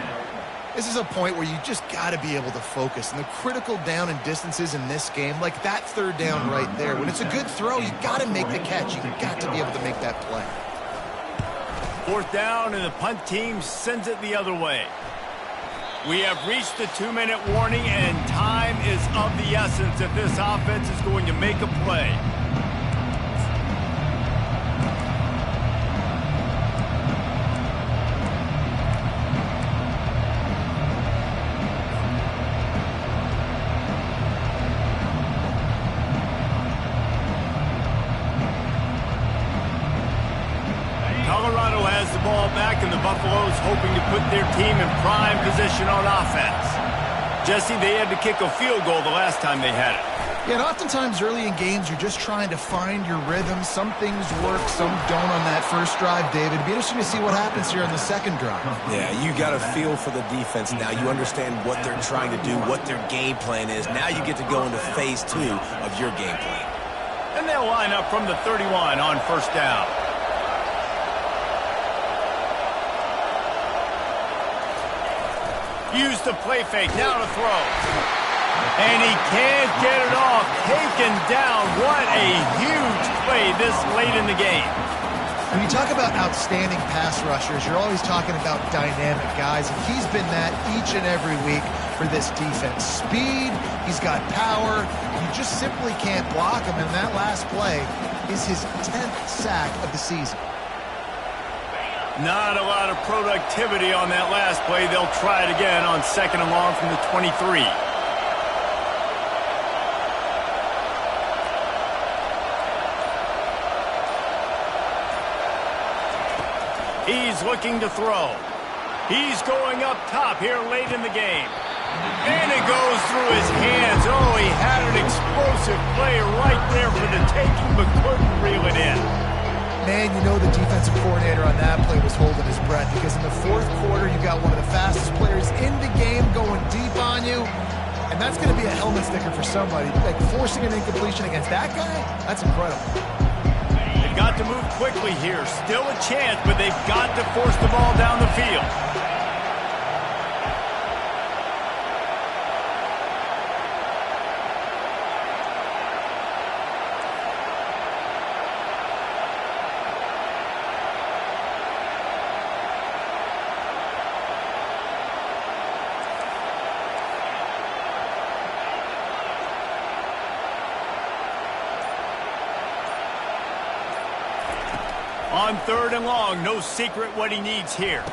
This is a point where you just got to be able to focus. And the critical down and distances in this game, like that third down right there, when it's a good throw, you got to make the catch. You got to be able to make that play. Fourth down, and the punt team sends it the other way. We have reached the 2-minute warning, and time is of the essence if this offense is going to make a play. Colorado has the ball back, and the Buffaloes hoping to put their team in prime position on offense. Jesse, they had to kick a field goal the last time they had it. Yeah, and oftentimes early in games, you're just trying to find your rhythm. Some things work, some don't on that first drive, David. It'd be interesting to see what happens here on the second drive. Yeah, you got a feel for the defense now. You understand what they're trying to do, what their game plan is. Now you get to go into phase 2 of your game plan. And they'll line up from the 31 on first down. Use the play fake, now to throw. And he can't get it off. Taken down. What a huge play this late in the game. When you talk about outstanding pass rushers, you're always talking about dynamic guys, and he's been that each and every week for this defense. Speed, he's got power. You just simply can't block him, and that last play is his 10th sack of the season. Not a lot of productivity on that last play. They'll try it again on second and long from the 23. He's looking to throw. He's going up top here late in the game. And it goes through his hands. Oh, he had an explosive play right there for the taking, but couldn't reel it in. Man, you know the defensive coordinator on that play was holding his breath, because in the fourth quarter, you got one of the fastest players in the game going deep on you, and that's going to be a helmet sticker for somebody. Like, forcing an incompletion against that guy, that's incredible. They've got to move quickly here. Still a chance, but they've got to force the ball down the field. On third and long, no secret what he needs here.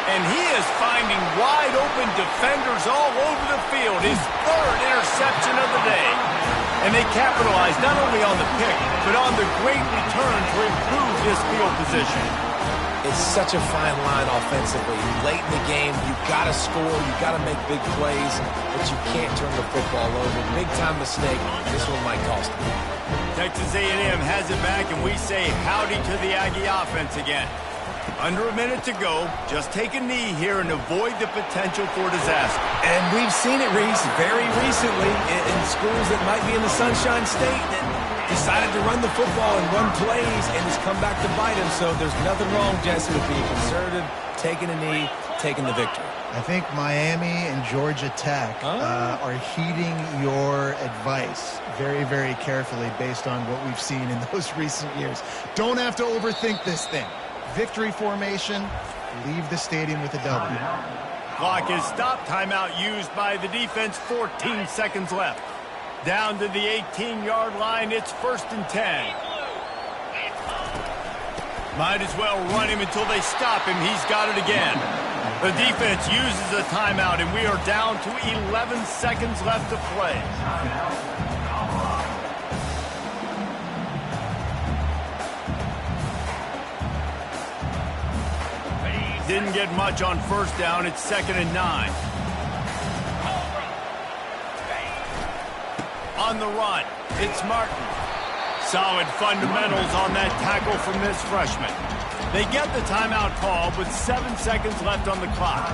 And he is finding wide-open defenders all over the field. His third interception of the day. And they capitalize not only on the pick, but on the great return to improve this field position. It's such a fine line offensively. Late in the game, you've got to score, you've got to make big plays, but you can't turn the football over. Big-time mistake. This one might cost them. Texas A&M has it back, and we say howdy to the Aggie offense again. Under a minute to go. Just take a knee here and avoid the potential for disaster. And we've seen it, Reese, very recently in schools that might be in the Sunshine State that decided to run the football and run plays, and it's come back to bite him. So there's nothing wrong, Jesse, with being conservative, taking a knee, taking the victory. I think Miami and Georgia Tech are heeding your advice very, very carefully based on what we've seen in those recent years. Don't have to overthink this thing. Victory formation, leave the stadium with a W. Clock is stopped. Timeout used by the defense. 14 seconds left. Down to the 18-yard line. It's 1st and 10. Might as well run him until they stop him. He's got it again. The defense uses a timeout, and we are down to 11 seconds left to play. Didn't get much on first down. It's 2nd and 9. On the run, it's Martin. Solid fundamentals on that tackle from this freshman. They get the timeout call with 7 seconds left on the clock.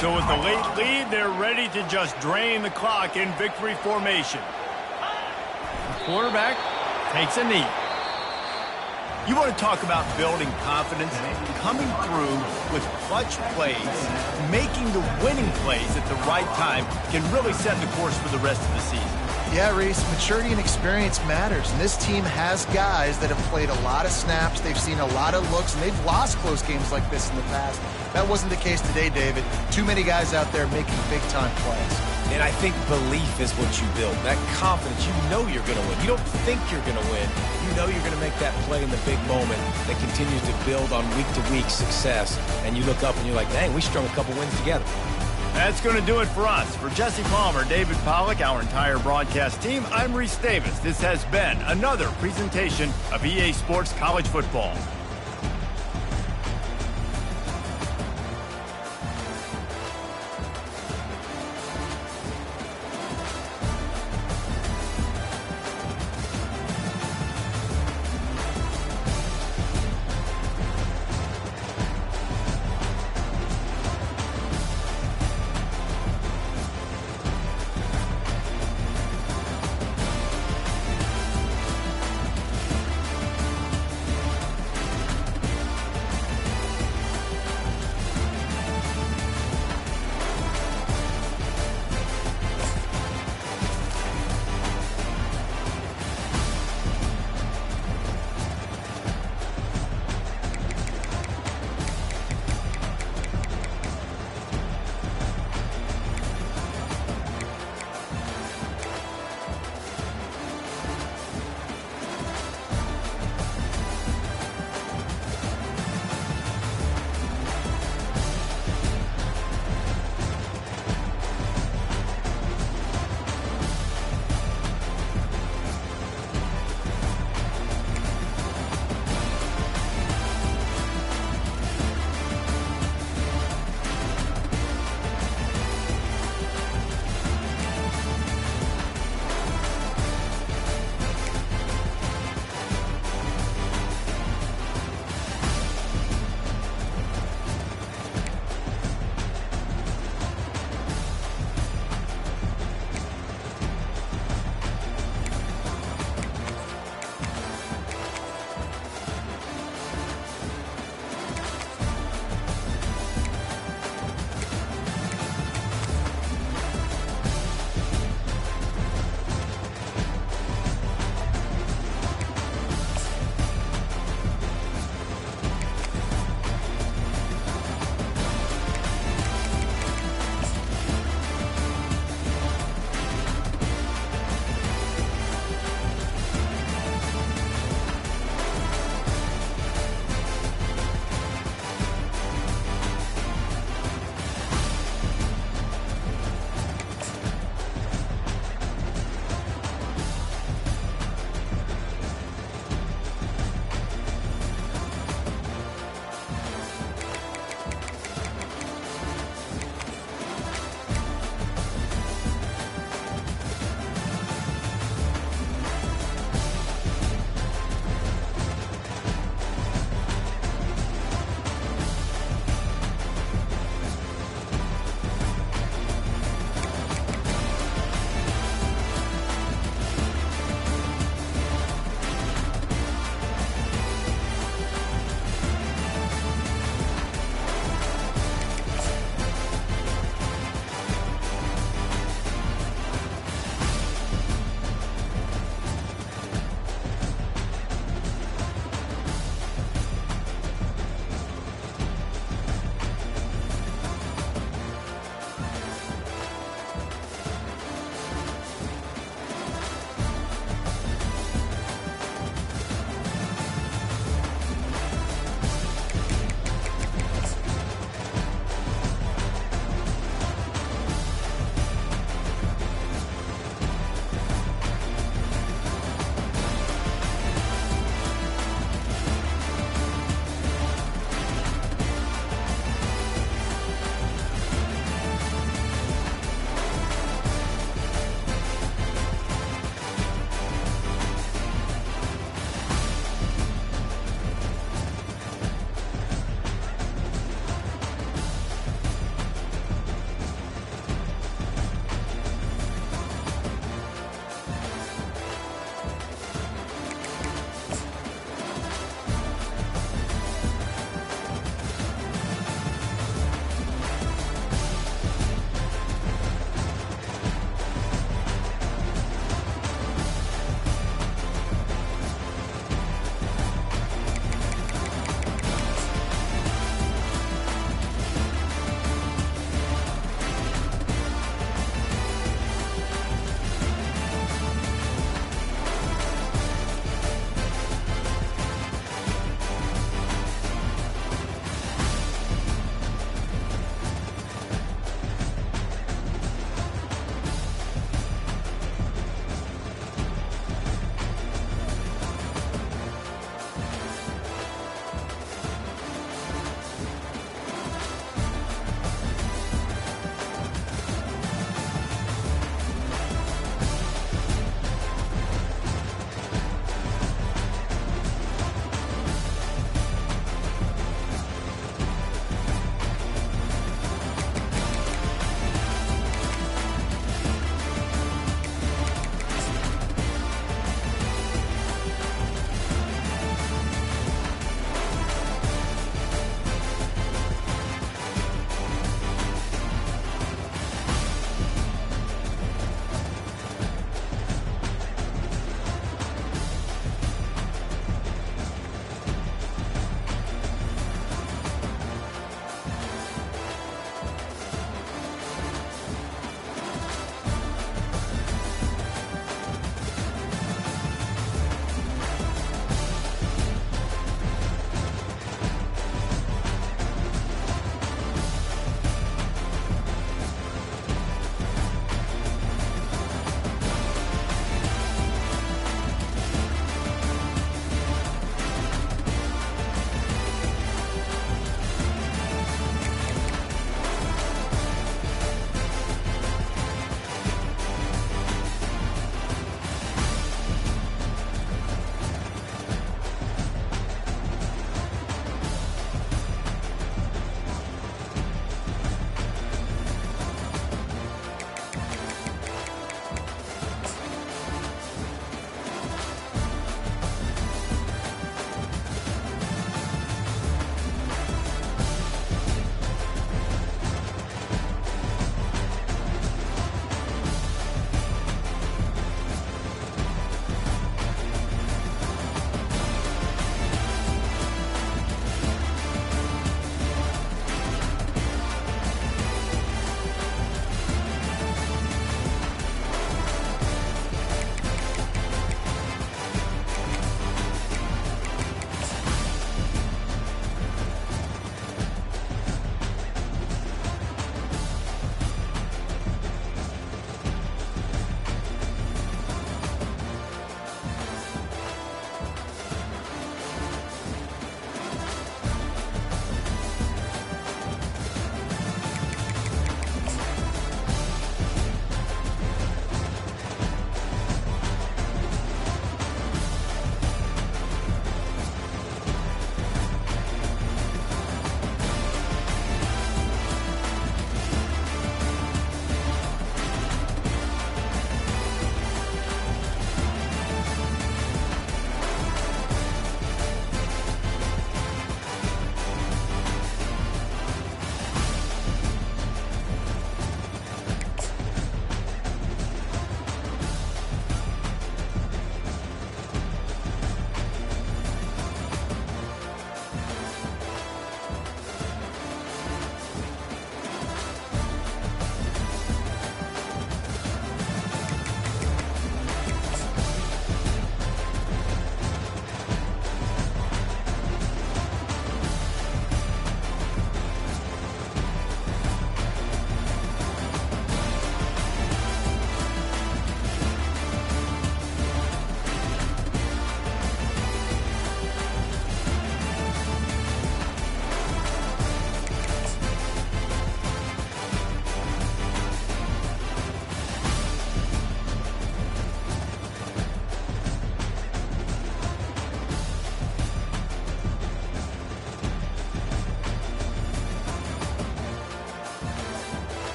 So with the late lead, they're ready to just drain the clock in victory formation. The quarterback takes a knee. You want to talk about building confidence? Coming through with clutch plays, making the winning plays at the right time can really set the course for the rest of the season. Yeah, Reese, maturity and experience matters, and this team has guys that have played a lot of snaps, they've seen a lot of looks, and they've lost close games like this in the past. That wasn't the case today, David. Too many guys out there making big-time plays. And I think belief is what you build. That confidence, you know you're going to win. You don't think you're going to win. You know you're going to make that play in the big moment that continues to build on week-to-week success. And you look up and you're like, dang, we strung a couple wins together. That's going to do it for us. For Jesse Palmer, David Pollack, our entire broadcast team, I'm Reese Davis. This has been another presentation of EA Sports College Football.